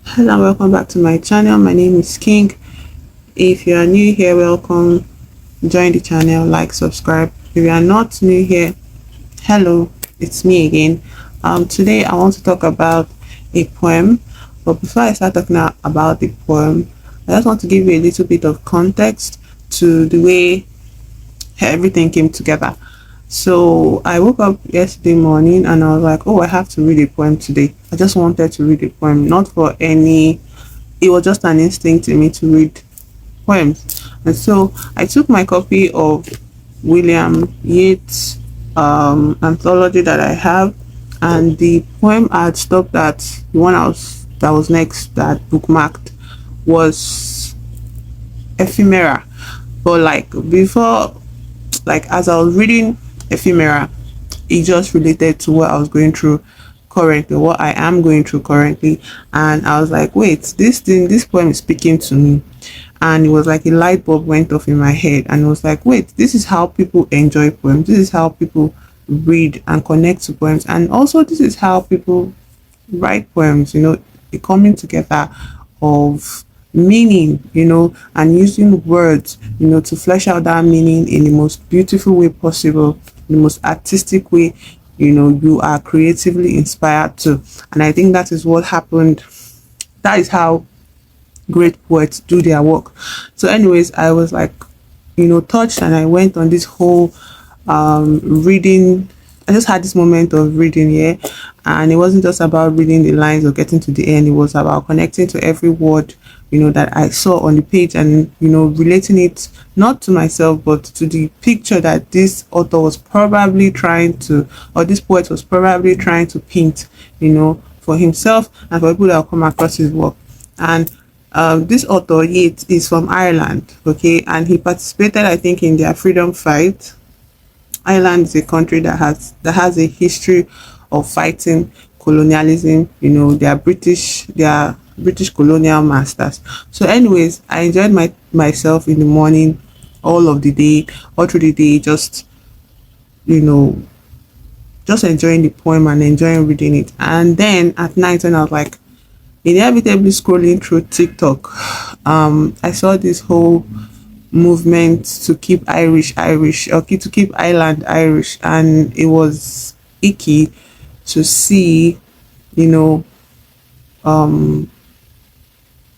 Hello and welcome back to my channel. My name is King. If you are new here, welcome. Join the channel, like, subscribe. If you are not new here, hello, it's me again. Today I want to talk about a poem, but before I start talking about the poem, I just want to give you a little bit of context to the way everything came together. So I woke up yesterday morning and I was like, oh, I have to read a poem today. I just wanted to read a poem, not for any, it was just an instinct in me to read poems. And so I took my copy of William Yeats anthology that I have, and the poem I had stopped at, the one that was next, that bookmarked, was Ephemera. But like before, like as I was reading Ephemera, it just related to what I was going through currently, what I am going through currently. And I was like, wait, this poem is speaking to me. And it was like a light bulb went off in my head, and it was like, wait, this is how people enjoy poems, this is how people read and connect to poems, and also this is how people write poems, the coming together of meaning, and using words, to flesh out that meaning in the most beautiful way possible, the most artistic way, you are creatively inspired to. And I think that is what happened. That is how great poets do their work. So anyways, I was like, touched, and I went on this whole reading. I just had this moment of reading here, and it wasn't just about reading the lines or getting to the end. It was about connecting to every word, that I saw on the page, and relating it not to myself but to the picture that this author was probably trying to, or this poet was probably trying to paint, for himself and for people that will come across his work. And this author Yeats is from Ireland, okay, and he participated, I think, in their freedom fight. Ireland is a country that has a history of fighting colonialism. They are British colonial masters. So, anyways, I enjoyed myself in the morning, all of the day, all through the day, you know, just enjoying the poem and enjoying reading it. And then at night, when I was like inevitably scrolling through TikTok, I saw this whole movement to keep Irish, or to keep Ireland Irish, and it was icky to see, you know,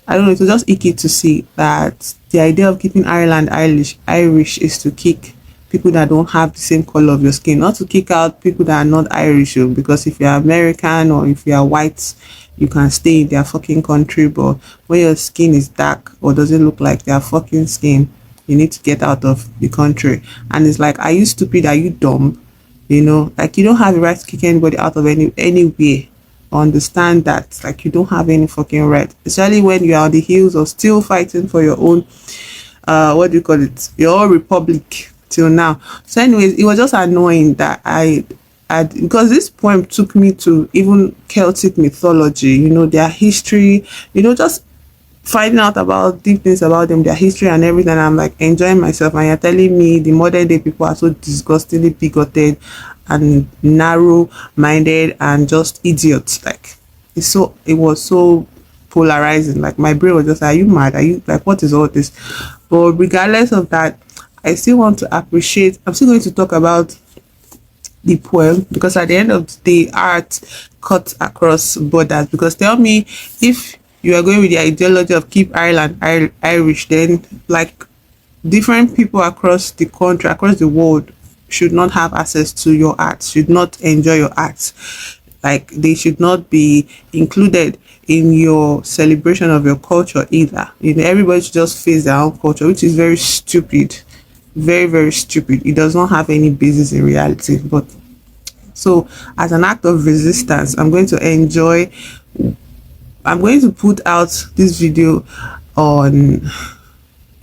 I don't know, it was just icky to see that the idea of keeping Ireland Irish is to kick people that don't have the same color of your skin, not to kick out people that are not Irish, because if you're American or if you're white, you can stay in their fucking country. But when your skin is dark or doesn't look like their fucking skin, you need to get out of the country. And it's like, are you stupid? Are you dumb? Like, you don't have the right to kick anybody out of anywhere. Understand that, like, you don't have any fucking right, especially when you are on the heels of still fighting for your own what do you call it, your own republic till now. So anyways, it was just annoying that because this poem took me to even Celtic mythology, their history, just finding out about deep things about them, their history and everything. And I'm like enjoying myself, and you're telling me the modern day people are so disgustingly bigoted and narrow minded and just idiots. Like, it was so polarizing. Like, my brain was just, are you mad? Are you, like, what is all this? But regardless of that, I still want to appreciate, I'm still going to talk about the poem, because at the end of the day, art cuts across borders. Because tell me, if you are going with the ideology of keep Ireland Irish, then, like, different people across the country, across the world, should not have access to your art, should not enjoy your art. Like, they should not be included in your celebration of your culture either. Everybody should just face their own culture, which is very stupid, very, very stupid. It does not have any basis in reality. But so, as an act of resistance, I'm going to put out this video on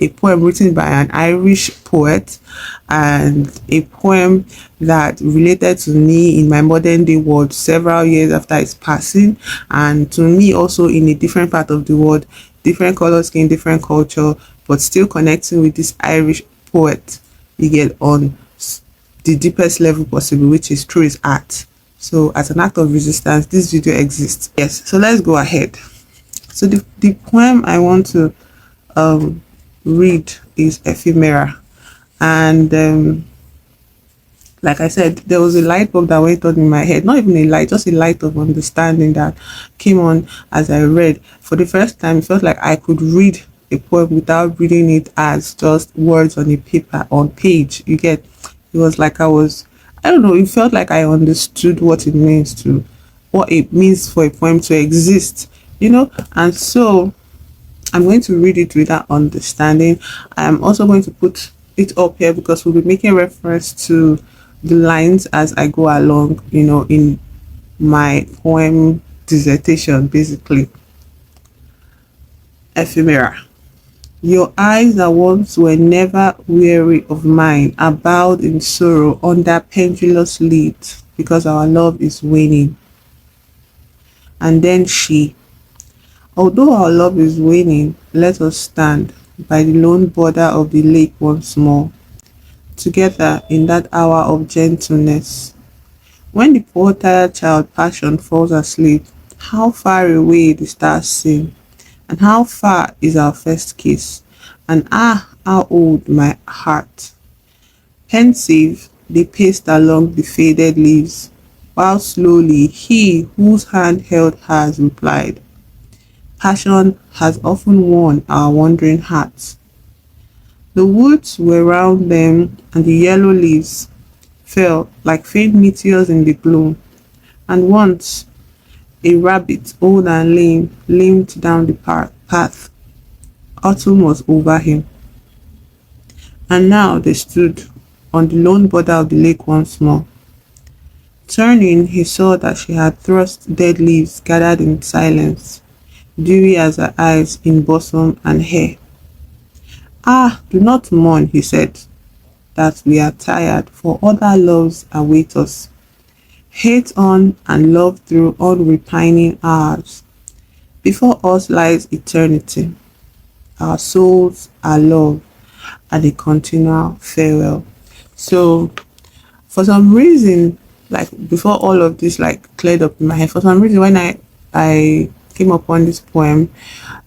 a poem written by an Irish poet, and a poem that related to me in my modern day world several years after its passing, and to me also in a different part of the world, different color skin, different culture, but still connecting with this Irish poet, you get, on the deepest level possible, which is through his art. So as an act of resistance, this video exists. Yes, so let's go ahead. So the poem I want to um read is Ephemera. And like I said, there was a light bulb that went on in my head. Not even a light, just a light of understanding that came on as I read. For the first time, it felt like I could read a poem without reading it as just words on a paper, on page. You get, it was like I don't know, it felt like I understood what it means to, what it means for a poem to exist, you know? And so I'm going to read it with that understanding. I'm also going to put it up here because we'll be making reference to the lines as I go along, in my poem dissertation, basically. Ephemera. Your eyes that once were never weary of mine are bowed in sorrow under pendulous lids because our love is waning. And then she, although our love is waning, let us stand by the lone border of the lake once more, together in that hour of gentleness. When the poor tired child passion falls asleep, how far away the stars sing, and how far is our first kiss, and how old my heart. Pensive, they paced along the faded leaves, while slowly he whose hand held hers replied, passion has often won our wandering hearts. The woods were round them, and the yellow leaves fell like faint meteors in the gloom, and once a rabbit, old and lame, limped down the path. Autumn was over him, and now they stood on the lone border of the lake once more. Turning, he saw that she had thrust dead leaves gathered in silence, dewy as her eyes in bosom and hair. Ah, do not mourn, he said, that we are tired, for other loves await us. Hate on and love through unrepining hours. Before us lies eternity, our souls, our love, and a continual farewell. So, for some reason, like before all of this like cleared up in my head, for some reason when I came upon this poem,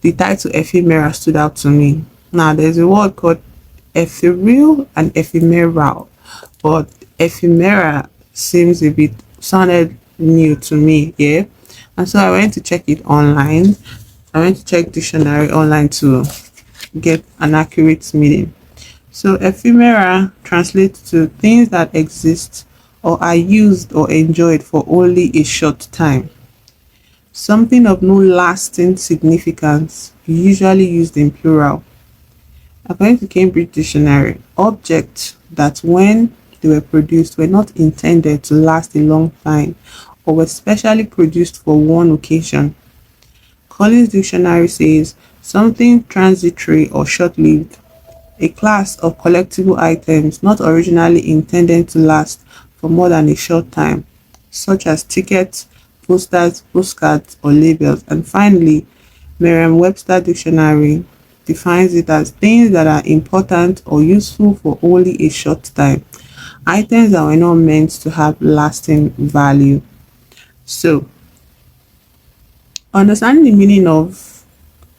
the title Ephemera stood out to me. Now there's a word called ethereal and ephemeral, but ephemera seems a bit sounded new to me, yeah. And so I went to check it online. I went to check dictionary online to get an accurate meaning. So ephemera translates to things that exist or are used or enjoyed for only a short time. Something of no lasting significance, usually used in plural. According to Cambridge Dictionary, objects that when they were produced were not intended to last a long time or were specially produced for one occasion. Collins Dictionary says something transitory or short-lived, a class of collectible items not originally intended to last for more than a short time, such as tickets, posters, postcards, or labels. And finally, Merriam-Webster Dictionary defines it as things that are important or useful for only a short time, items that were not meant to have lasting value. So, understanding the meaning of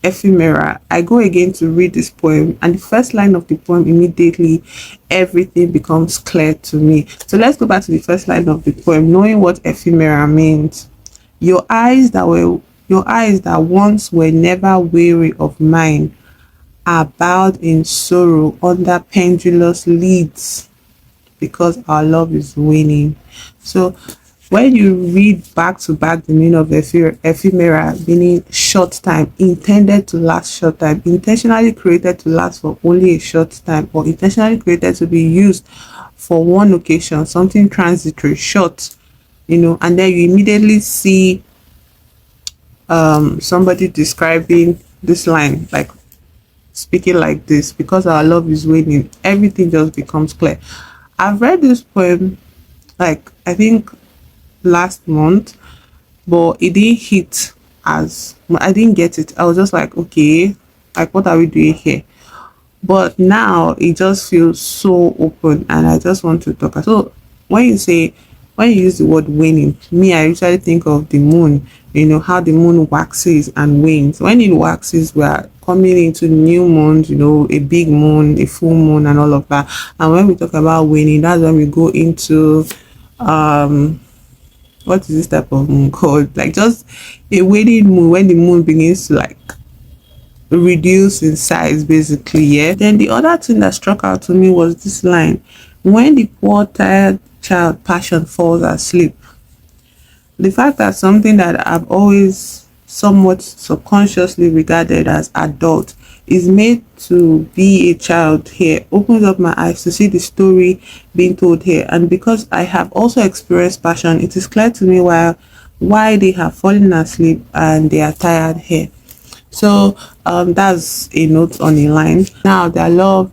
ephemera, I go again to read this poem, and the first line of the poem immediately everything becomes clear to me. So let's go back to the first line of the poem, knowing what ephemera means. Your eyes that once were never weary of mine are bowed in sorrow under pendulous lids because our love is waning. So when you read back to back the meaning of ephemera, meaning short time, intended to last short time, intentionally created to last for only a short time, or intentionally created to be used for one occasion, something transitory, short, and then you immediately see somebody describing this line, like speaking like this, because our love is waning, everything just becomes clear. I've read this poem, like I think last month, but it didn't hit as I didn't get it. I was just like, okay, like what are we doing here? But now it just feels so open and I just want to talk. So when you say when you use the word waning, me, I usually think of the moon, how the moon waxes and wanes. When it waxes, we are coming into new moons, a big moon, a full moon, and all of that. And when we talk about waning, that's when we go into what is this type of moon called? Like just a waning moon, when the moon begins to like reduce in size, basically. Yeah. Then the other thing that struck out to me was this line: when the poor tired child passion falls asleep. The fact that something that I've always somewhat subconsciously regarded as adult is made to be a child here opens up my eyes to see the story being told here. And because I have also experienced passion, it is clear to me why they have fallen asleep and they are tired here. So that's a note on a line. Now their love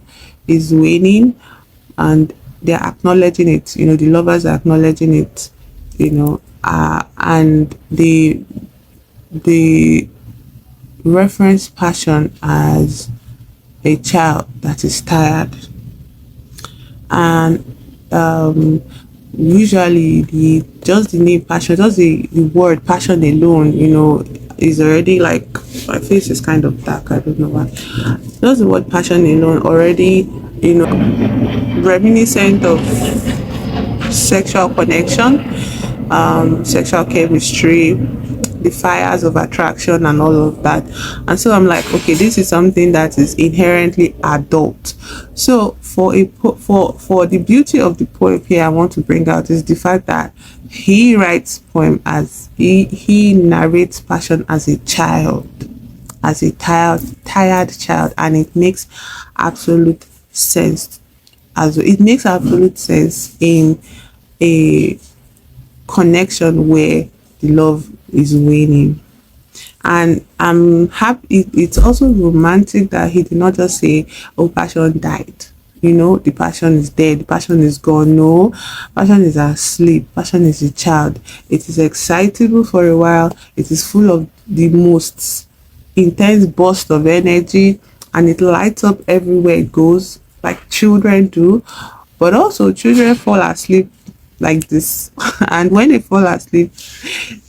is waning and they're acknowledging it. The lovers are acknowledging it. And they reference passion as a child that is tired. And usually the name passion, just the word passion alone, is already like, my face is kind of dark, I don't know why. Just the word passion alone already, reminiscent of sexual connection, sexual chemistry, the fires of attraction and all of that. And so I'm like, okay, this is something that is inherently adult. So for the beauty of the poem here, I want to bring out is the fact that he writes poem as he narrates passion as a child, as a tired child, and it makes absolute sense. It makes absolute sense in a connection where the love is waning. And I'm happy, it's also romantic that he did not just say, oh, passion died, the passion is dead, the passion is gone. No, passion is asleep, passion is a child. It is excitable for a while, it is full of the most intense burst of energy, and it lights up everywhere it goes, like children do. But also children fall asleep like this and when they fall asleep,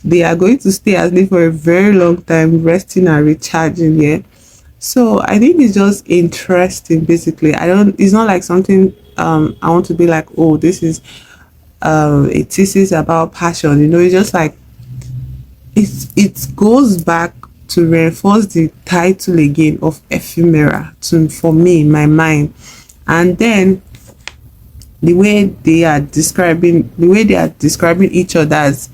they are going to stay asleep for a very long time, resting and recharging. Yeah. So I think it's just interesting. Basically, it's not like something I want to be like, oh, this is a thesis about passion. It's just like it goes back to reinforce the title again of ephemera for me in my mind. And then the way they are describing each other's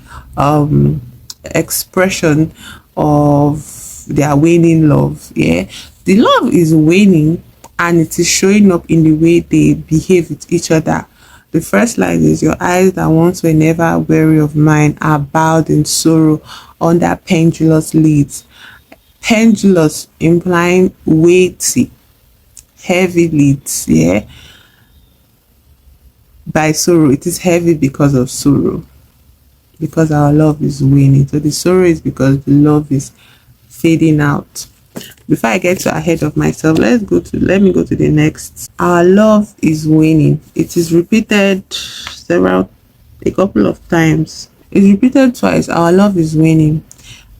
expression of their waning love. Yeah, the love is waning and it is showing up in the way they behave with each other. The first line is, your eyes that once were never weary of mine are bowed in sorrow under pendulous lids. Pendulous implying weighty, heavy lids. Yeah, by sorrow, it is heavy because of sorrow, because our love is waning. So the sorrow is because the love is fading out. Before I get ahead of myself, let me go to the next. Our love is waning. It is repeated a couple of times. It's repeated twice. Our love is waning.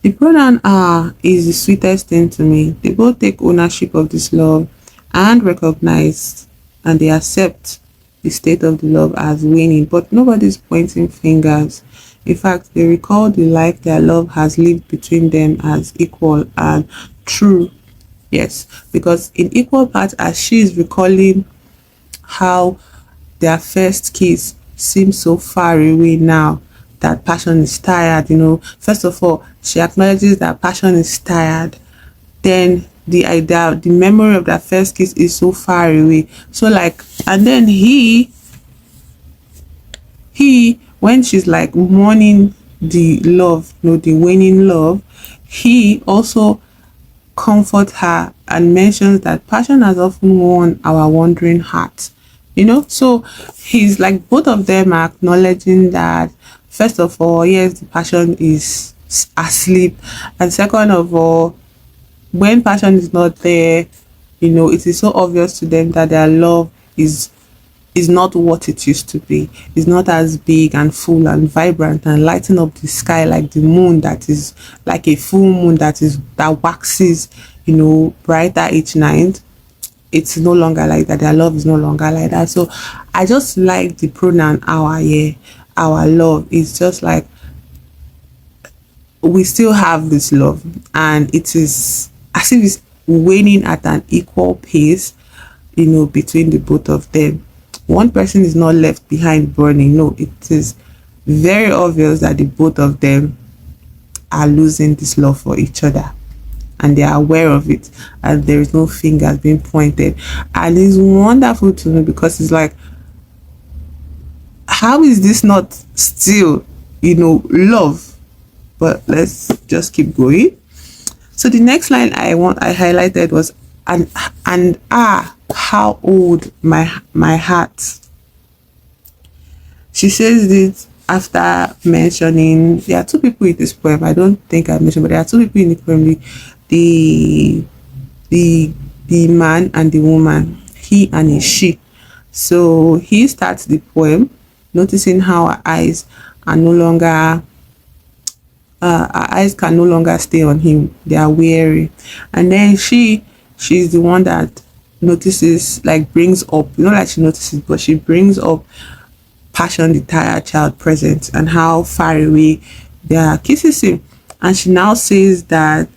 The pronoun "our" is the sweetest thing to me. They both take ownership of this love and recognize, and they accept the state of the love as waning, but nobody's pointing fingers. In fact, they recall the life their love has lived between them as equal and true. Yes, because in equal parts, as she is recalling how their first kiss seems so far away now that passion is tired. First of all, she acknowledges that passion is tired. Then the memory of that first kiss is so far away. So like, and then he when she's like mourning the love, the waning love, he also comforts her and mentions that passion has often won our wandering hearts. So he's like, both of them are acknowledging that, first of all, yes, the passion is asleep, and second of all, when passion is not there, it is so obvious to them that their love is is not what it used to be. It's not as big and full and vibrant and lighting up the sky like the moon, that is like a full moon that waxes, brighter each night. It's no longer like that. Their love is no longer like that. So I just like the pronoun our. Yeah, our love is just like, we still have this love, and it is as if it's waning at an equal pace, between the both of them. One person is not left behind burning. No, it is very obvious that the both of them are losing this love for each other, and they are aware of it, and there is no fingers being pointed. And it's wonderful to me, because it's like, how is this not still, love? But let's just keep going. So the next line I highlighted was, and how old my heart. She says this after mentioning, there are two people in this poem. I don't think I mentioned, but there are two people in the poem, the man and the woman, he and a she. So he starts the poem noticing how her eyes are no longer her eyes can no longer stay on him. They are weary. And then she's the one that notices, like brings up, like she notices, but she brings up passion, the tired child present, and how far away they are, kisses him. And she now says that,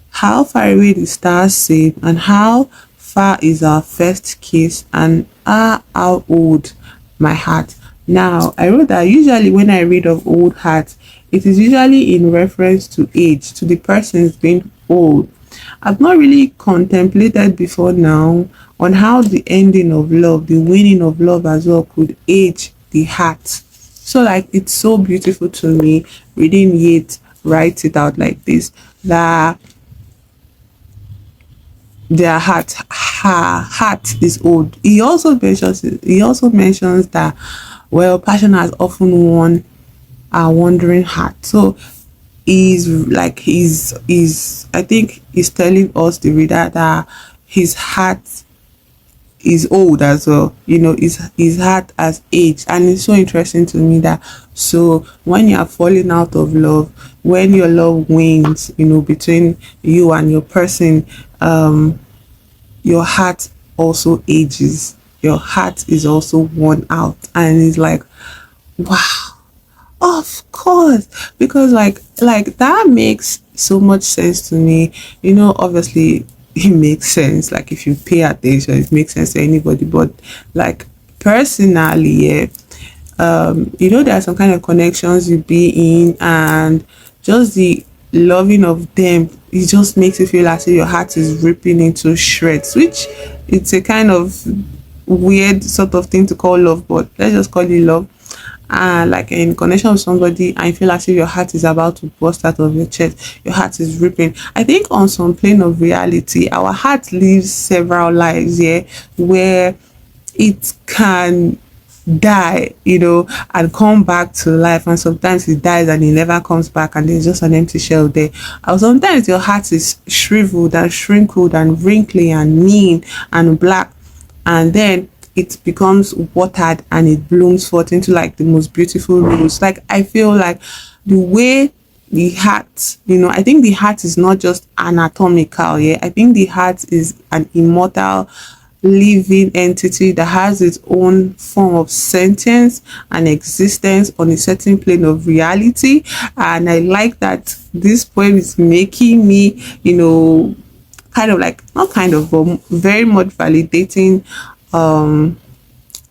how far away the stars seem, and how far is our first kiss, and how old my heart. Now, I wrote that usually when I read of old hearts, it is usually in reference to age, to the person's being old. I've not really contemplated before now on how the ending of love, the winning of love as well, could age the heart. So like, it's so beautiful to me reading Yeats write it out like this, that their heart, her heart is old. He also mentions that, well, passion has often won our wandering heart. So he's I think he's telling us, the reader, that his heart is old as well. His heart has aged. And it's so interesting to me that, so when you are falling out of love, when your love wanes, between you and your person, your heart also ages. Your heart is also worn out. And it's like, wow, of course, because like that makes so much sense to me. Obviously it makes sense, like if you pay attention, it makes sense to anybody, but like personally, yeah, there are some kind of connections you be in, and just the loving of them, it just makes you feel as if your heart is ripping into shreds, which it's a kind of weird sort of thing to call love, but let's just call it love. And like in connection with somebody, I feel as if your heart is about to burst out of your chest, your heart is ripping. I think on some plane of reality, our heart lives several lives, yeah, where it can die, and come back to life, and sometimes it dies and it never comes back, and there's just an empty shell there. Or sometimes your heart is shriveled and shrinkled and wrinkly and mean and black, and then it becomes watered and it blooms forth into like the most beautiful rose. Like, I feel like the way the heart, I think the heart is not just anatomical, yeah. I think the heart is an immortal living entity that has its own form of sentence and existence on a certain plane of reality. And I like that this poem is making me, kind of like, not kind of, but very much validating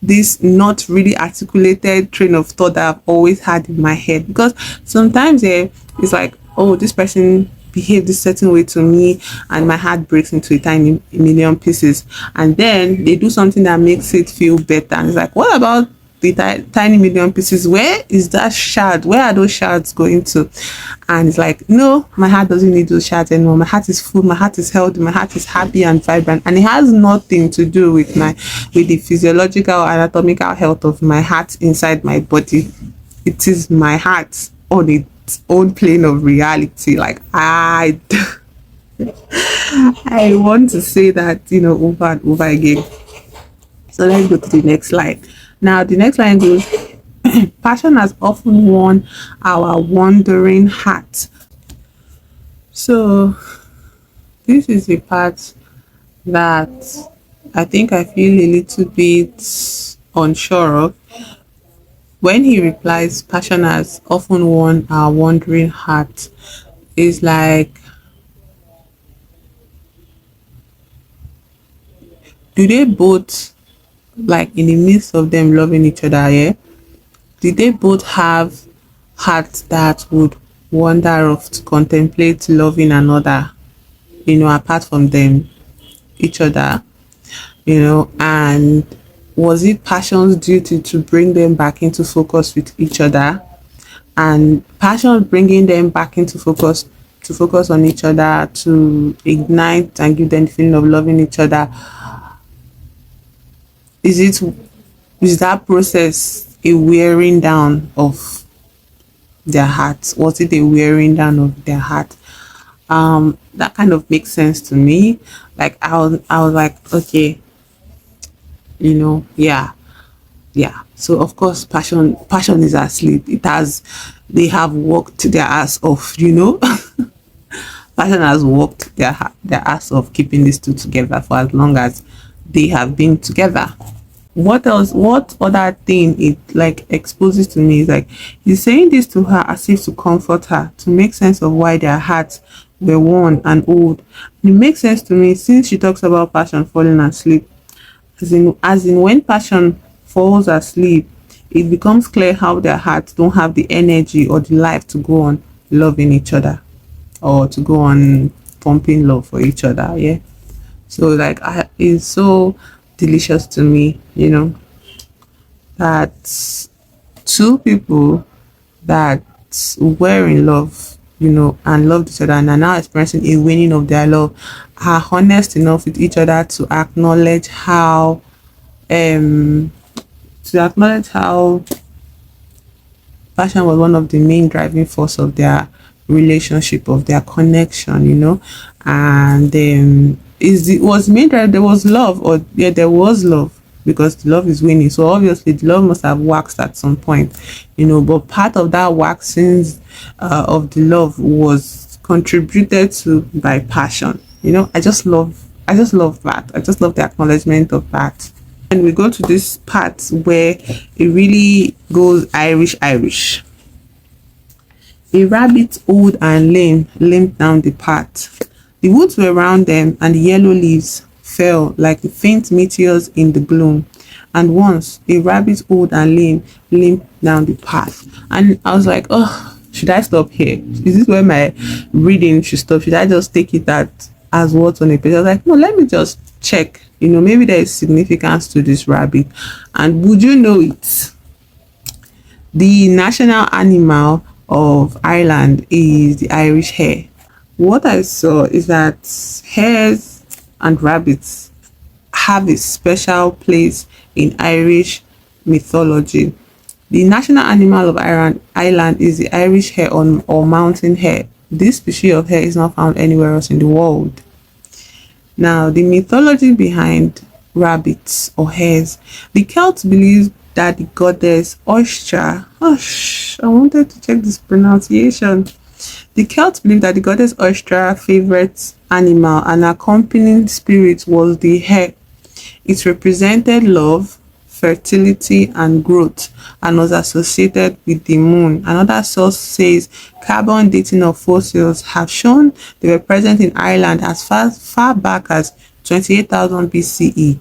this not really articulated train of thought that I've always had in my head. Because sometimes it's like, oh, this person behaved this certain way to me, and my heart breaks into a tiny million pieces, and then they do something that makes it feel better, and it's like, what about the tiny million pieces? Where is that shard? Where are those shards going to? And it's like, no, my heart doesn't need those shards anymore. My heart is full, my heart is healthy, my heart is happy and vibrant, and it has nothing to do with the physiological or anatomical health of my heart inside my body. It is my heart on its own plane of reality. Like, I want to say that, over and over again. So let's go to the next line. Now the next line goes, passion has often won our wandering heart. So this is the part that I think I feel a little bit unsure of. When he replies, passion has often won our wandering heart, is like, do they both, like in the midst of them loving each other, yeah? Did they both have hearts that would wander off to contemplate loving another, apart from them, each other, and was it passion's duty to bring them back into focus with each other, and passion bringing them back into focus to focus on each other, to ignite and give them the feeling of loving each other? Is that process a wearing down of their hearts? Was it a wearing down of their heart? That kind of makes sense to me. Like I was like, okay, yeah, yeah. So of course, passion is asleep. They have worked their ass off. Passion has worked their ass off keeping these two together for as long as they have been together. What else, what other thing it like exposes to me is like, he's saying this to her as if to comfort her, to make sense of why their hearts were worn and old. And it makes sense to me since she talks about passion falling asleep, as in when passion falls asleep, it becomes clear how their hearts don't have the energy or the life to go on loving each other, or to go on pumping love for each other. Yeah. So like, it's so delicious to me, that two people that were in love, and loved each other, and are now experiencing a waning of their love, are honest enough with each other to acknowledge how um passion was one of the main driving force of their relationship, of their connection, and is it was main drive, there was love, or yeah, there was love, because the love is winning. So obviously the love must have waxed at some point, but part of that waxing of the love was contributed to by passion. I just love that. I just love the acknowledgement of that. And we go to this part where it really goes Irish. A rabbit, old and lame, limped down the path. The woods were around them, and the yellow leaves fell like faint meteors in the gloom. And once a rabbit, old and lame, limped down the path. And I was like, oh, should I stop here? Is this where my reading should stop? Should I just take it as words on a page? I was like, no, let me just check. Maybe there is significance to this rabbit. And would you know it? The national animal of Ireland is the Irish hare. What I saw is that hares and rabbits have a special place in Irish mythology. The national animal of Ireland is the Irish hare or mountain hare. This species of hare is not found anywhere else in the world. Now, the mythology behind rabbits or hares, the Celts believe that the goddess Oyster, I wanted to check this pronunciation. The Celts believe that the goddess Oyster's favorite animal and accompanying spirit was the hare. It represented love, fertility, and growth, and was associated with the moon. Another source says carbon dating of fossils have shown they were present in Ireland as far back as 28,000 BCE.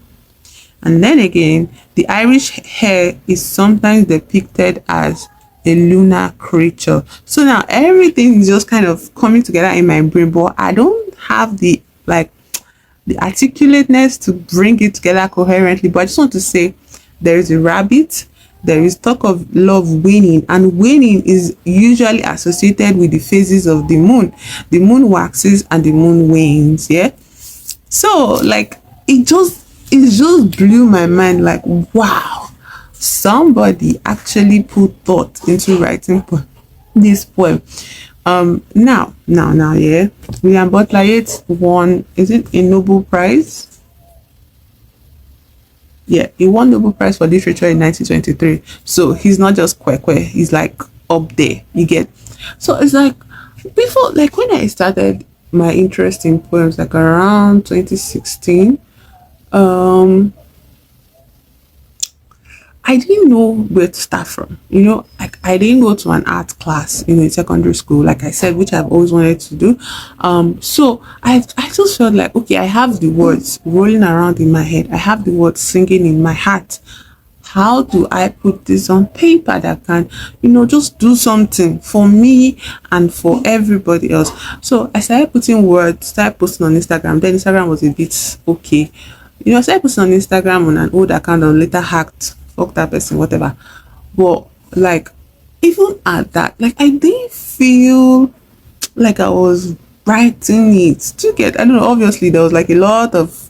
And then again, the Irish hare is sometimes depicted as a lunar creature. So now everything is just kind of coming together in my brain, but I don't have the articulateness to bring it together coherently. But I just want to say, there is a rabbit, there is talk of love waning, and waning is usually associated with the phases of the moon. The moon waxes and the moon wanes. Yeah. So like, it just blew my mind. Like, wow, somebody actually put thought into writing this poem. Now, yeah, William Butler Yeats won, is it a Nobel Prize? Yeah, he won Nobel Prize for Literature in 1923. So he's not just Kwekwe, he's like up there. You get? So it's like before, like when I started my interest in poems, like around 2016, um, I didn't know where to start from. Like I didn't go to an art class, in secondary school, like I said, which I've always wanted to do. So I just felt like, okay, I have the words rolling around in my head. I have the words singing in my heart. How do I put this on paper that can, just do something for me and for everybody else? So I started putting words, started posting on Instagram. Then Instagram was a bit okay. I started posting on Instagram on an old account or later hacked, fuck that person, whatever. But like, even at that, like I didn't feel like I was writing it. To get, I don't know, obviously there was like a lot of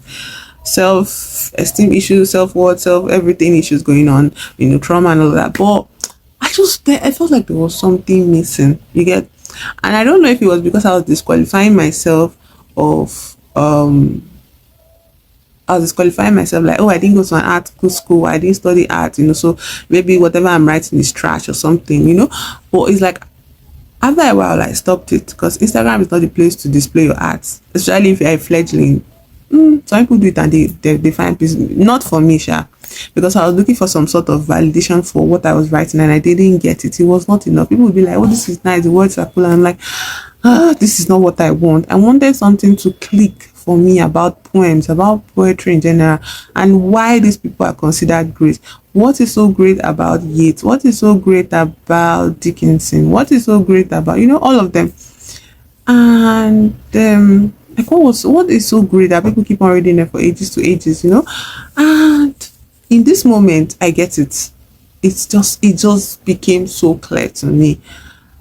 self-esteem issues, self-worth, self-everything issues going on, trauma and all that. But I felt like there was something missing. You get? And I don't know if it was because I was disqualifying myself of like, oh, I didn't go to an art school, I didn't study art, so maybe whatever I'm writing is trash or something. But it's like after a while I stopped it, because Instagram is not the place to display your art, especially if you're a fledgling. Some people do it and they find peace. Not for me, sha, because I was looking for some sort of validation for what I was writing and I didn't get it. It was not enough. People would be like, oh, this is nice, the words are cool, and I'm like, this is not what I want. I wanted something to click for me about poems, about poetry in general, and why these people are considered great. What is so great about Yeats? What is so great about Dickinson? What is so great about, all of them? And like what is so great that people keep on reading it for ages to ages, and in this moment I get it. It just became so clear to me.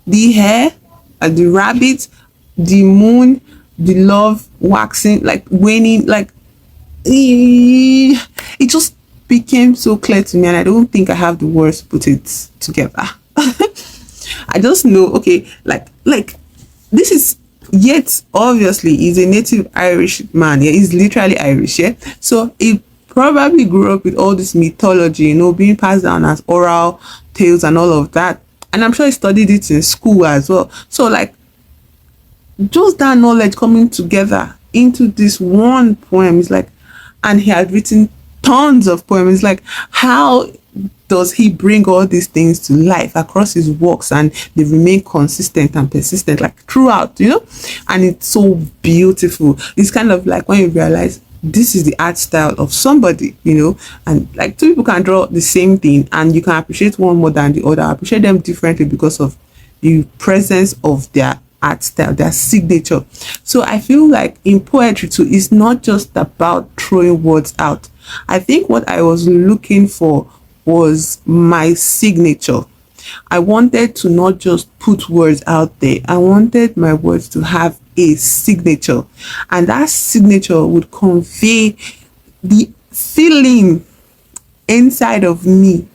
The hair, the rabbit, the moon, the love waxing, like waning, like it just became so clear to me, and I don't think I have the words to put it together. I just know, okay, like this is, yet obviously he's a native Irish man. Yeah, he's literally Irish. Yeah, so he probably grew up with all this mythology, being passed down as oral tales and all of that, and I'm sure he studied it in school as well. So like, just that knowledge coming together into this one poem is like, and he had written tons of poems. Like, how does he bring all these things to life across his works, and they remain consistent and persistent, like throughout, and it's so beautiful. It's kind of like when you realize this is the art style of somebody, and like two people can draw the same thing and you can appreciate one more than the other, appreciate them differently because of the presence of their art style, their signature. So I feel like in poetry too, it's not just about throwing words out. I think what I was looking for was my signature. I wanted to not just put words out there. I wanted my words to have a signature, and that signature would convey the feeling inside of me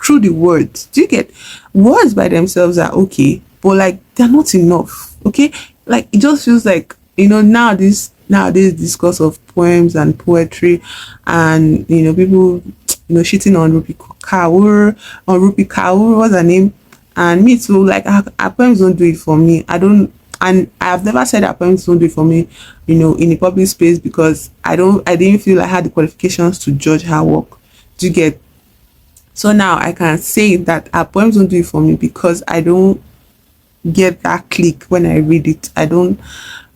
through the words. Do you get? Words by themselves are okay, but like they're not enough. Okay, like it just feels like, nowadays discourse of poems and poetry, and people shitting on Rupi Kaur, what's her name? And me too, like her poems don't do it for me. And I've never said that poems don't do it for me, in a public space, because I didn't feel I had the qualifications to judge her work. Do you get? So now I can say that her poems don't do it for me because I don't get that click when I read it. I don't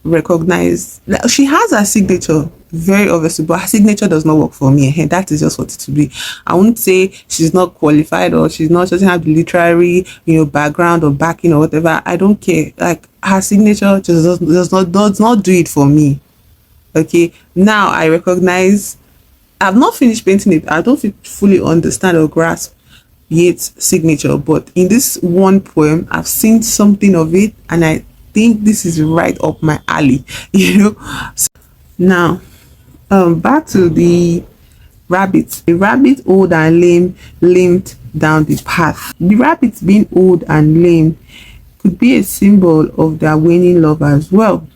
recognize, like, she has her signature, very obviously, but her signature does not work for me. And that is just what it will be. I won't say she's not qualified or she doesn't have the literary, background or backing or whatever. I don't care. Like, her signature just does not do it for me. Okay, now I recognize, I've not finished painting it. I don't fully understand or grasp Yeats' signature, but in this one poem I've seen something of it, and I think this is right up my alley. So now back to the rabbit. The rabbit, old and lame, limped down the path. The rabbit being old and lame could be a symbol of their waning love as well,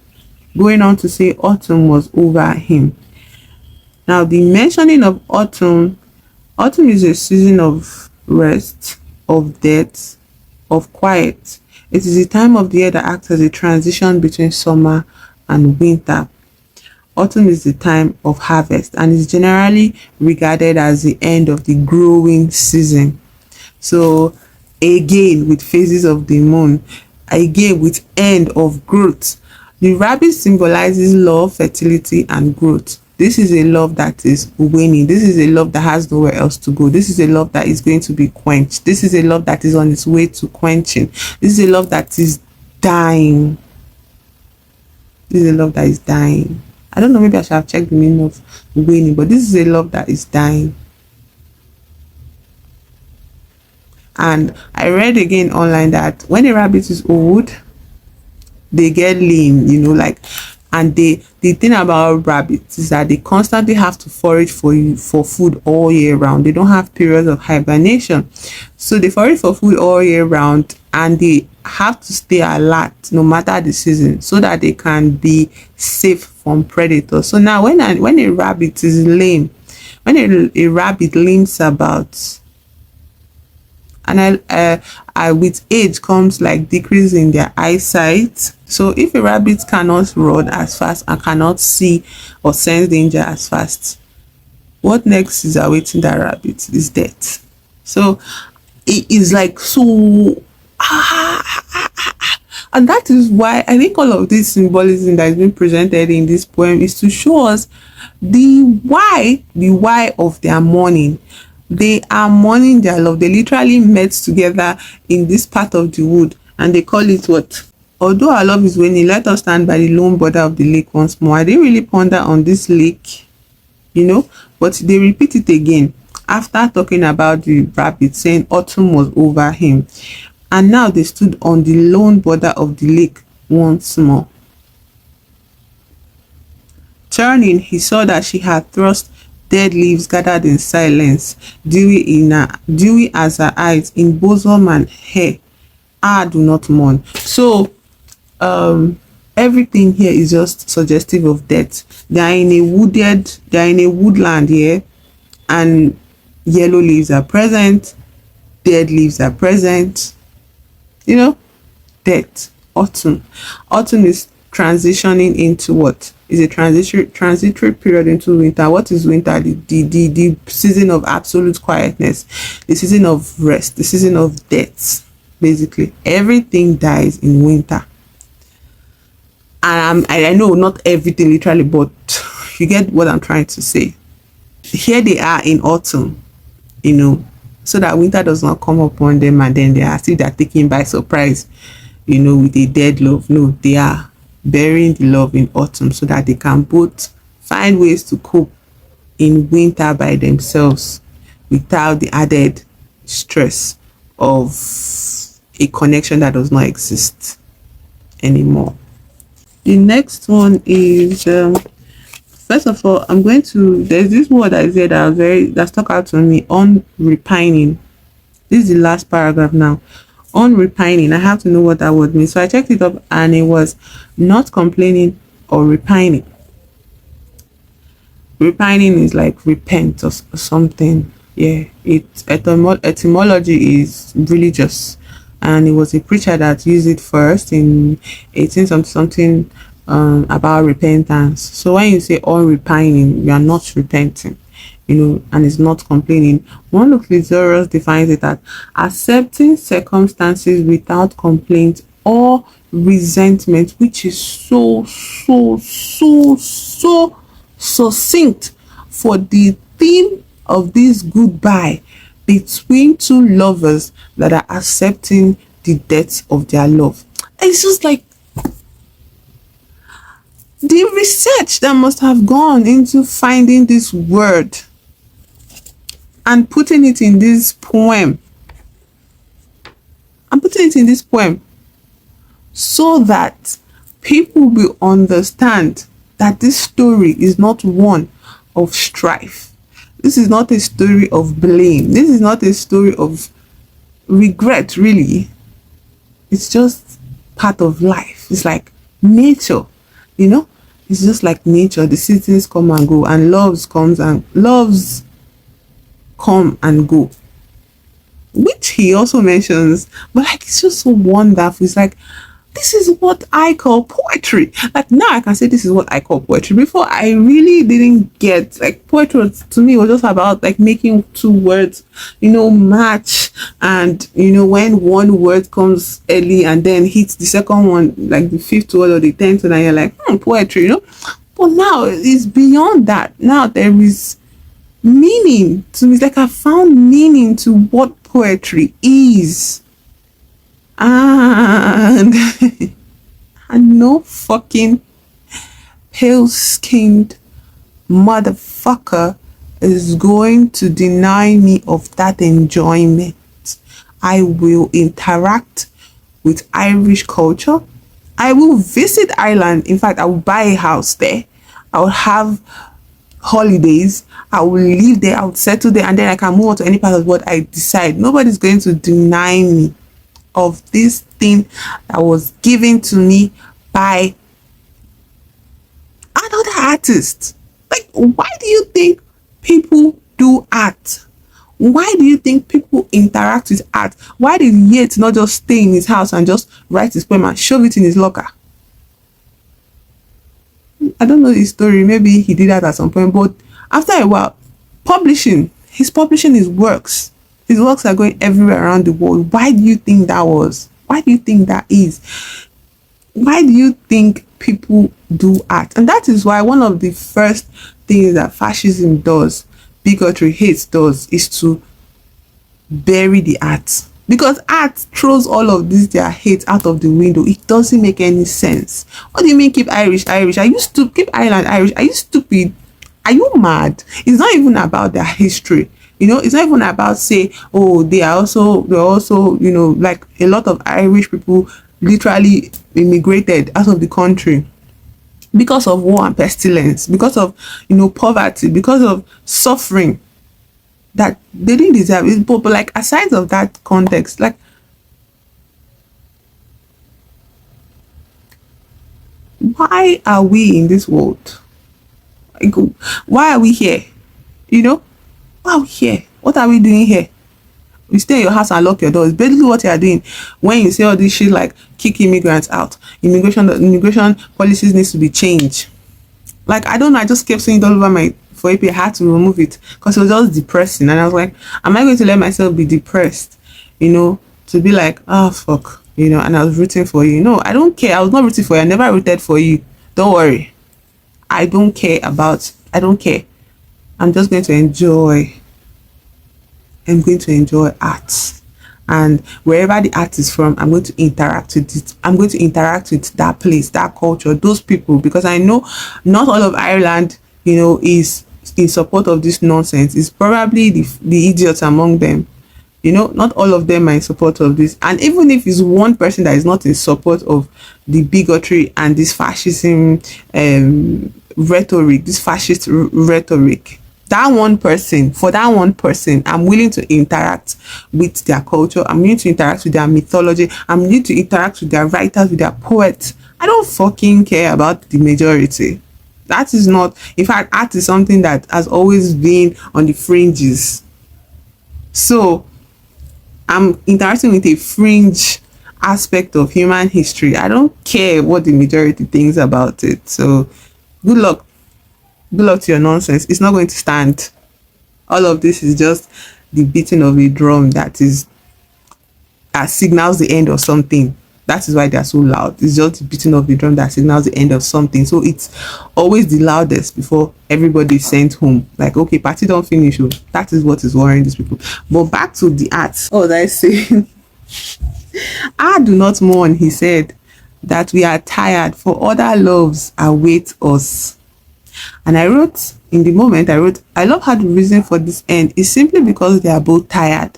going on to say autumn was over him. Now the mentioning of autumn Autumn is a season of rest, of death, of quiet. It is a time of the year that acts as a transition between summer and winter. Autumn is the time of harvest and is generally regarded as the end of the growing season. So again with phases of the moon, again with end of growth. The rabbit symbolizes love, fertility and growth. This is a love that is waning. This is a love that has nowhere else to go. This is a love that is going to be quenched. This is a love that is on its way to quenching. This is a love that is dying. This is a love that is dying. I don't know, maybe I should have checked the meaning of waning, but this is a love that is dying. And I read again online that when a rabbit is old, they get lean, like, and the thing about rabbits is that they constantly have to forage for food all year round. They don't have periods of hibernation, so they forage for food all year round, and they have to stay alert no matter the season so that they can be safe from predators. So now when a rabbit is lame, when a rabbit limps about, and I with age comes like decrease in their eyesight. So if a rabbit cannot run as fast and cannot see or sense danger as fast, what next is awaiting that rabbit is death. So it is like so and that is why I think all of this symbolism that is being presented in this poem is to show us the why of their mourning. They are mourning their love. They literally met together in this part of the wood, and they call it what? Although our love is waning, let us stand by the lone border of the lake once more. I didn't really ponder on this lake, but they repeat it again after talking about the rabbit saying autumn was over him. And now they stood on the lone border of the lake once more. Turning, he saw that she had thrust dead leaves gathered in silence, dewy as her eyes, in bosom and hair. Ah, do not mourn. So everything here is just suggestive of death. They are in a woodland here, and yellow leaves are present, dead leaves are present. Death. Autumn is transitioning into what is a transitory period into winter. What is winter? The season of absolute quietness, the season of rest, the season of death. Basically everything dies in winter. And I know not everything literally, but you get what I'm trying to say. Here they are in autumn, so that winter does not come upon them and then they are still taken by surprise, with a dead love. No, they are burying the love in autumn so that they can both find ways to cope in winter by themselves without the added stress of a connection that does not exist anymore. The next one is first of all, there's this word that is there that stuck out to me: on repining. This is the last paragraph now. On repining, I have to know what that word means. So I checked it up and it was not complaining or repining. Repining is like repent or something. Yeah, etymology is religious, and it was a preacher that used it first in 18 something about repentance. So when you say on repining, you are not repenting, and it's not complaining. One of Lysaurus defines it as accepting circumstances without complaint or resentment, which is so succinct for the theme of this goodbye between two lovers that are accepting the death of their love. It's just like the research that must have gone into finding this word and putting it in this poem. So that people will understand that this story is not one of strife. This is not a story of blame. This is not a story of regret, really. It's just part of life. It's like nature, It's just like nature. The seasons come and go, and loves come and go, which he also mentions. But like, it's just so wonderful. It's like, this is what I call poetry. Like, now I can say this is what I call poetry. Before, I really didn't get, like, poetry to me was just about like making two words, match. And when one word comes early and then hits the second one, like the fifth word or the 10th, and then you're like, poetry. But now it's beyond that. Now there is meaning to me. It's like I found meaning to what poetry is. And and no fucking pale-skinned motherfucker is going to deny me of that enjoyment. I will interact with Irish culture. I will visit Ireland. In fact, I will buy a house there. I will have holidays. I will live there. I will settle there, and then I can move on to any part of what I decide. Nobody's going to deny me of this thing that was given to me by another artist. Like, why do you think people do art? Why do you think people interact with art? Why did Yeats not just stay in his house and just write his poem and shove it in his locker? I don't know the story. Maybe he did that at some point, but after a while, he's publishing his works. His works are going everywhere around the world. Why do you think that was? Why do you think that is? Why do you think people do art? And that is why one of the first things that fascism does, bigotry, hate does, is to bury the art. Because art throws all of this, their hate, out of the window. It doesn't make any sense. What do you mean keep Irish? Are you stupid? Keep Ireland Irish? Are you stupid? Are you mad? It's not even about their history. It's not even about say, oh, they're also, like a lot of Irish people literally immigrated out of the country because of war and pestilence, because of, poverty, because of suffering that they didn't deserve it. But like, aside of that context, like, why are we in this world? Like, why are we here? Why are we here? What are we doing here? You stay in your house and lock your doors. Basically what you are doing when you say all this shit like kick immigrants out. Immigration policies needs to be changed. Like, I don't know, I just kept saying it all over my for AP. I had to remove it because it was just depressing, and I was like, am I going to let myself be depressed? To be like, oh fuck, and I was rooting for you. No, I don't care. I was not rooting for you. I never rooted for you. Don't worry. I don't care. I'm just going to enjoy. I'm going to enjoy art, and wherever the art is from, I'm going to interact with it. I'm going to interact with that place, that culture, those people, because I know not all of Ireland, is in support of this nonsense. It's probably the idiots among them. Not all of them are in support of this. And even if it's one person that is not in support of the bigotry and this fascism rhetoric, this fascist rhetoric, that one person, I'm willing to interact with their culture. I'm willing to interact with their mythology. I'm willing to interact with their writers, with their poets. I don't fucking care about the majority. That is not, in fact, art is something that has always been on the fringes. So I'm interacting with a fringe aspect of human history. I don't care what the majority thinks about it. So good luck to your nonsense. It's not going to stand. All of this is just the beating of a drum that signals the end of something. That is why they are so loud. It's just the beating of the drum that signals the end of something. So it's always the loudest before everybody is sent home. Like, okay, party don't finish. Oh. That is what is worrying these people. But back to the art. Oh, I say, I do not mourn, he said, that we are tired, for other loves await us. And I wrote, in the moment, I love how the reason for this end is simply because they are both tired,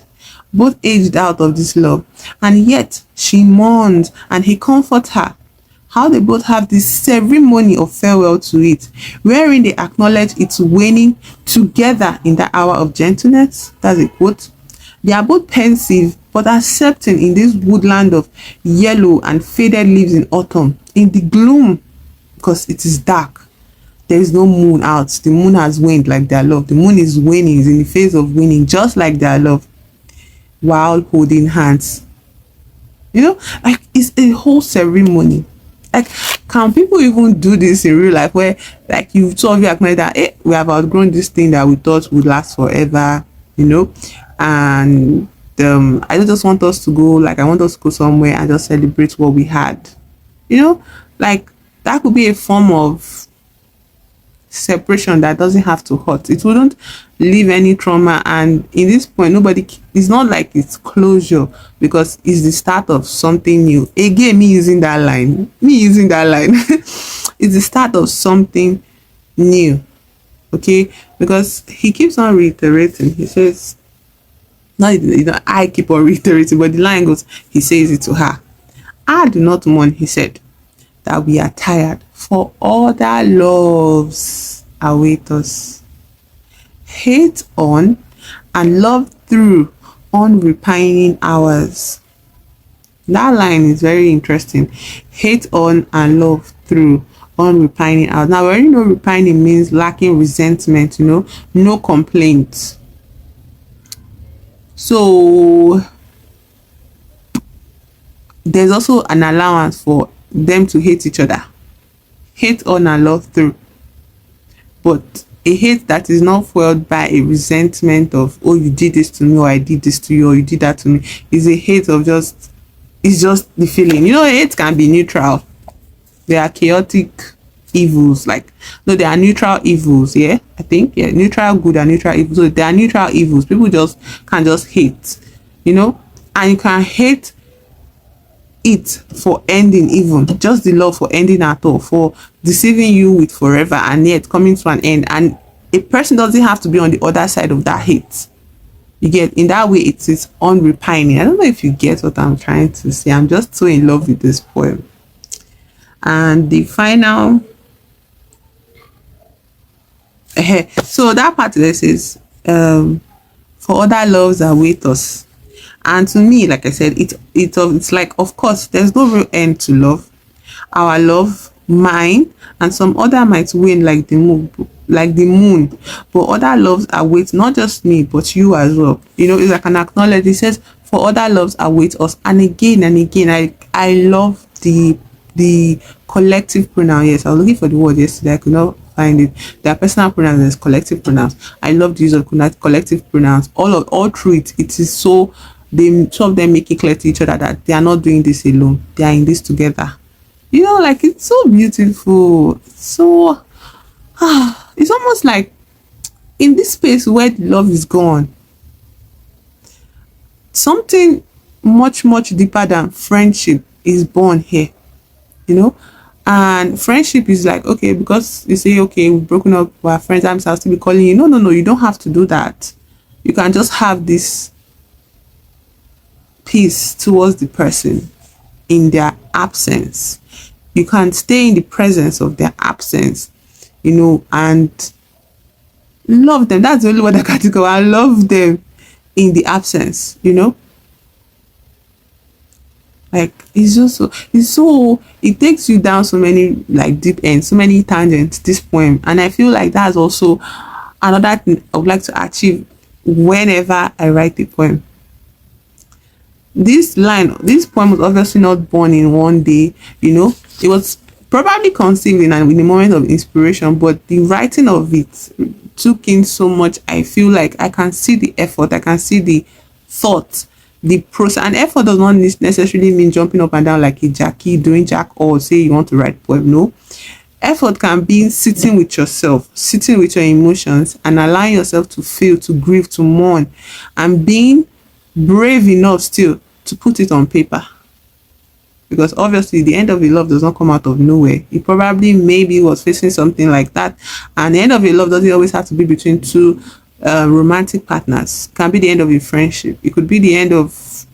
both aged out of this love, and yet she mourns and he comforts her. How they both have this ceremony of farewell to it, wherein they acknowledge its waning together in that hour of gentleness. That's a quote. They are both pensive, but accepting in this woodland of yellow and faded leaves in autumn, in the gloom, because it is dark. there is no moon out. The moon has waned like their love. The moon is waning, is in the phase of waning, just like their love, while holding hands. You know, like it's a whole ceremony. Like, can people even do this in real life where like you two of you acknowledge that we have outgrown this thing that we thought would last forever, you know? And I don't just want us to go, like I want us to go somewhere and just celebrate what we had. You know, like that could be a form of separation that doesn't have to hurt. It wouldn't leave any trauma, and in this point nobody, it's not like it's closure, because it's the start of something new. Again, me using that line it's the start of something new. Okay, because he keeps on reiterating, he says, not, you know, I keep on reiterating, but the line goes, he says it to her, I do not mourn, he said, that we are tired, for other loves await us. Hate on and love through unrepining hours. That line is very interesting. Hate on and love through unrepining hours. Now we already know repining means lacking resentment, you know, no complaints. So there's also an allowance for them to hate each other. Hate on and love through. But a hate that is not fueled by a resentment of, oh, you did this to me, or I did this to you, or you did that to me, is a hate of just, it's just the feeling. You know, hate can be neutral. There are chaotic evils, like, no, there are neutral evils, yeah, I think, yeah, neutral good and neutral evil. So there are neutral evils. People just can just hate, you know, and you can hate it for ending, even just the love for ending at all, for deceiving you with forever and yet coming to an end. And a person doesn't have to be on the other side of that hate. You get, in that way it is unrepining. I don't know if you get what I'm trying to say. I'm just so in love with this poem. And the final so that part there says, for other loves await us. And to me, like I said, it's like, of course, there's no real end to love. Our love, mine, and some other might wane like the moon. But other loves await not just me, but you as well. You know, it's like an acknowledgement. It says, for other loves await us. And again, I love the collective pronoun. Yes, I was looking for the word yesterday. I could not find it. There are personal pronouns, there's collective pronouns. I love the use of collective pronouns. All through it is so, two of them make it clear to each other that they are not doing this alone. They are in this together. You know, like, it's so beautiful. So it's almost like in this space where the love is gone, something much deeper than friendship is born here, you know. And friendship is like, okay, because you say, okay, we've broken up, we're friends, I'm supposed to be calling you. No, you don't have to do that. You can just have this peace towards the person in their absence. You can stay in the presence of their absence, you know, and love them. That's the only word I can think of. I love them in the absence, you know. Like, it's just so it takes you down so many, like, deep ends, so many tangents, this poem. And I feel like that's also another thing I would like to achieve whenever I write a poem. This poem was obviously not born in one day, you know. It was probably conceived in a moment of inspiration, but the writing of it took in so much. I feel like I can see the effort, I can see the thought, the process. And effort does not necessarily mean jumping up and down like a Jackie, doing jack, or say you want to write poem. No, effort can be sitting with yourself, sitting with your emotions, and allowing yourself to feel, to grieve, to mourn, and being brave enough still to put it on paper. Because obviously the end of a love does not come out of nowhere. He probably maybe was facing something like that, and the end of a love doesn't always have to be between two romantic partners. It can be the end of a friendship. It could be the end of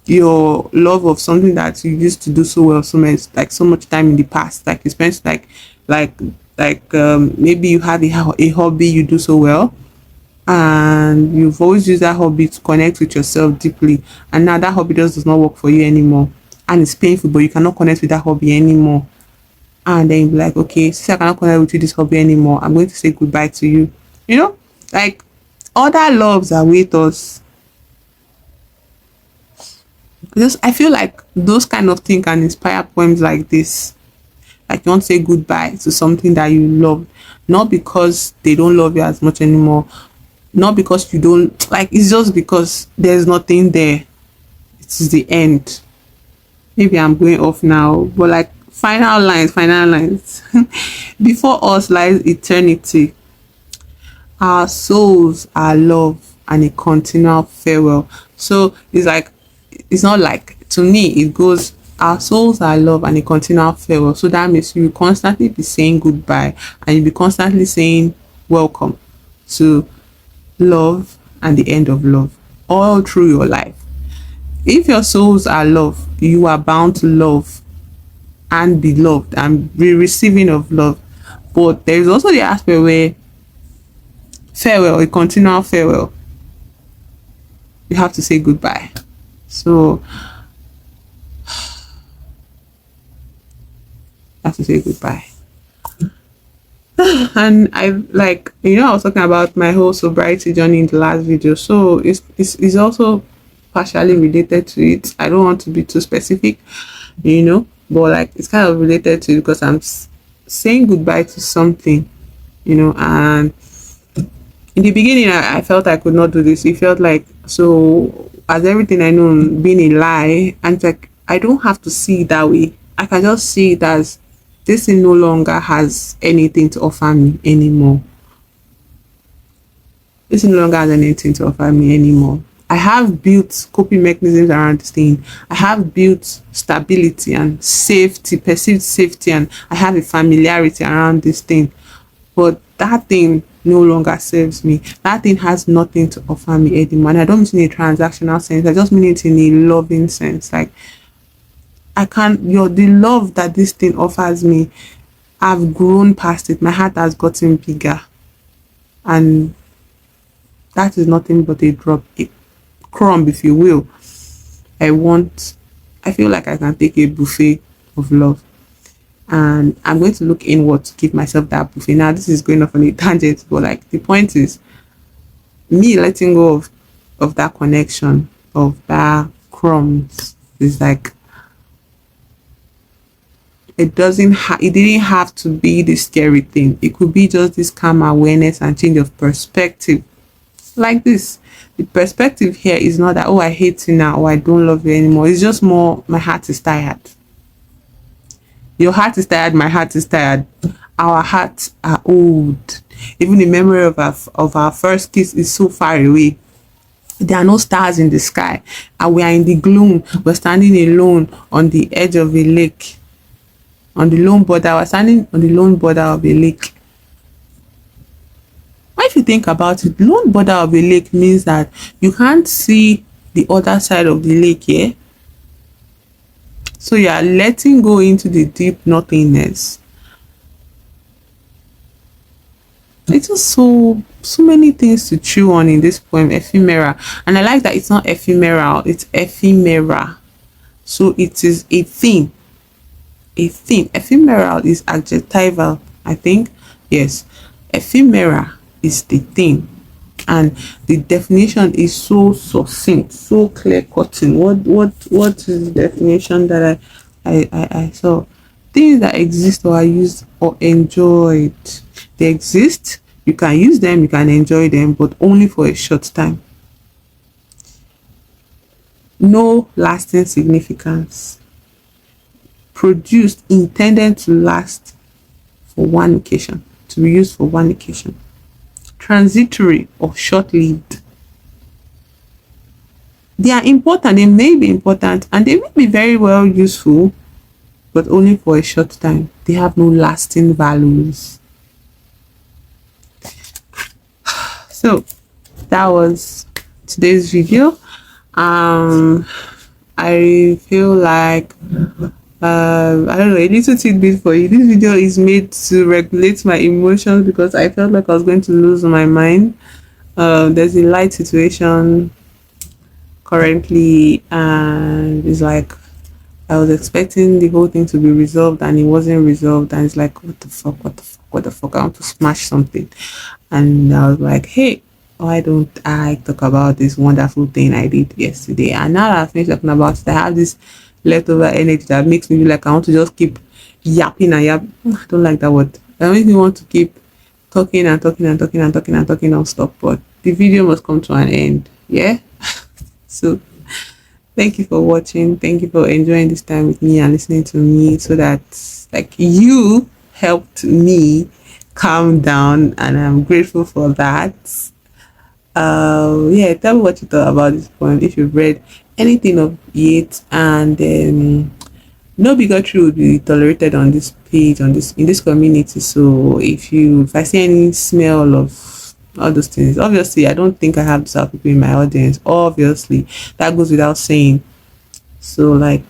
your love of something that you used to do so well, so much time in the past. Like you spent maybe you have a hobby you do so well, and you've always used that hobby to connect with yourself deeply, and now that hobby does not work for you anymore, and it's painful, but you cannot connect with that hobby anymore. and then be like, okay, since I cannot connect with you this hobby anymore, I'm going to say goodbye to you. You know, like other loves await us. Just I feel like those kind of things can inspire poems like this. Like you want to say goodbye to something that you love, not because they don't love you as much anymore, not because you don't like, it's just because there's nothing there. It is the end. Maybe I'm going off now, but like final lines. Before us lies eternity, our souls, our love, and a continual farewell. So it's like, it's not like, to me it goes, our souls, our love, and a continual farewell. So that means you will constantly be saying goodbye, and you'll be constantly saying welcome to love and the end of love all through your life. If your souls are love, you are bound to love and be loved and be receiving of love. But there is also the aspect where farewell, a continual farewell, you have to say goodbye. So I have to say goodbye. And I, like, I was talking about my whole sobriety journey in the last video, so it's also partially related to it. I don't want to be too specific, but like it's kind of related to it because I'm saying goodbye to something, and in the beginning I felt I could not do this. It felt like, so as everything I know being a lie, and it's like I don't have to see it that way. I can just see it as this thing no longer has anything to offer me anymore. This no longer has anything to offer me anymore. I have built coping mechanisms around this thing. I have built stability and safety, perceived safety, and I have a familiarity around this thing. But that thing no longer serves me. That thing has nothing to offer me anymore. And I don't mean in a transactional sense. I just mean it in a loving sense. Like, I can't, the love that this thing offers me, I've grown past it. My heart has gotten bigger. And that is nothing but a drop, a crumb, if you will. I feel like I can take a buffet of love. And I'm going to look inward to give myself that buffet. Now, this is going off on a tangent, but like the point is, me letting go of that connection, of that crumbs, is like, it didn't have to be the scary thing. It could be just this calm awareness and change of perspective. Like this, the perspective here is not that, oh, I hate you now, or I don't love you anymore. It's just more, my heart is tired. Your heart is tired, my heart is tired. Our hearts are old. Even the memory of our first kiss is so far away. There are no stars in the sky, and we are in the gloom. We're standing alone on the edge of a lake. On the lone border, we're standing on the lone border of a lake. But if you think about it, lone border of a lake means that you can't see the other side of the lake here. So you are letting go into the deep nothingness. It's just so many things to chew on in this poem, Ephemera. And I like that it's not ephemeral, it's ephemera. So it is a thing. A thing. Ephemeral is adjectival, I think. Yes. Ephemera is the thing. And the definition is so succinct, so clear cutting. What is the definition that I saw? Things that exist or are used or enjoyed. They exist, you can use them, you can enjoy them, but only for a short time. No lasting significance. Produced, intended to last for one occasion, to be used for one occasion. Transitory or short-lived. They are important, they may be important, and they may be very well useful, but only for a short time. They have no lasting values. So that was today's video. I feel like I don't know, a little tidbit for you. This video is made to regulate my emotions because I felt like I was going to lose my mind. There's a light situation currently, and it's like I was expecting the whole thing to be resolved, and it wasn't resolved. And it's like, what the fuck, what the fuck, what the fuck? I want to smash something. And I was like, hey, why don't I talk about this wonderful thing I did yesterday? And now that I've finished talking about it, I have this leftover energy that makes me feel like I want to just keep yapping and yapping. I don't like that word. That makes me want to keep talking and talking and talking and talking and talking non-stop. But the video must come to an end. Yeah. So thank you for watching. Thank you for enjoying this time with me and listening to me, so that like you helped me calm down, and I'm grateful for that. Yeah, tell me what you thought about this poem, if you've read anything of Yeats. And no bigotry would be tolerated on this page, on this, in this community. So if I see any smell of all those things, obviously I don't think I have to have people in my audience, obviously that goes without saying. So like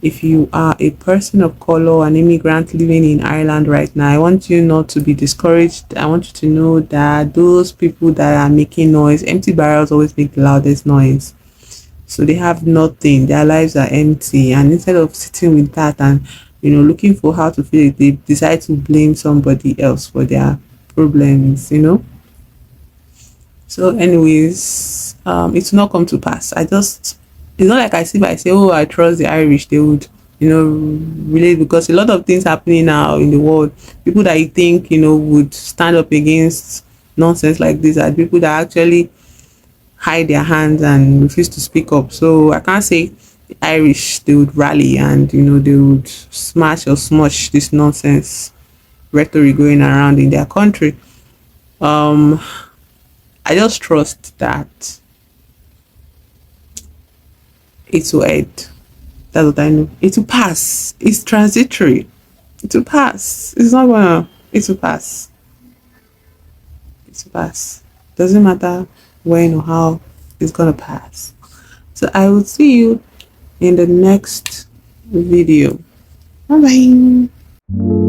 if you are a person of color, an immigrant living in Ireland right now, I want you not to be discouraged. I want you to know that those people that are making noise, empty barrels always make the loudest noise. So they have nothing, their lives are empty, and instead of sitting with that and looking for how to feel it, they decide to blame somebody else for their problems. So anyways, it's not come to pass. It's not like if I say, oh, I trust the Irish, they would relate, because a lot of things happening now in the world, people that you think would stand up against nonsense like this are people that actually hide their hands and refuse to speak up. So I can't say the Irish, they would rally and they would smash or smush this nonsense rhetoric going around in their country. I just trust that it will end. That's what I know. It will pass. It's transitory. It will pass. It's not gonna. It will pass. It will pass. Doesn't matter when or how, it's gonna pass. So I will see you in the next video. Bye bye.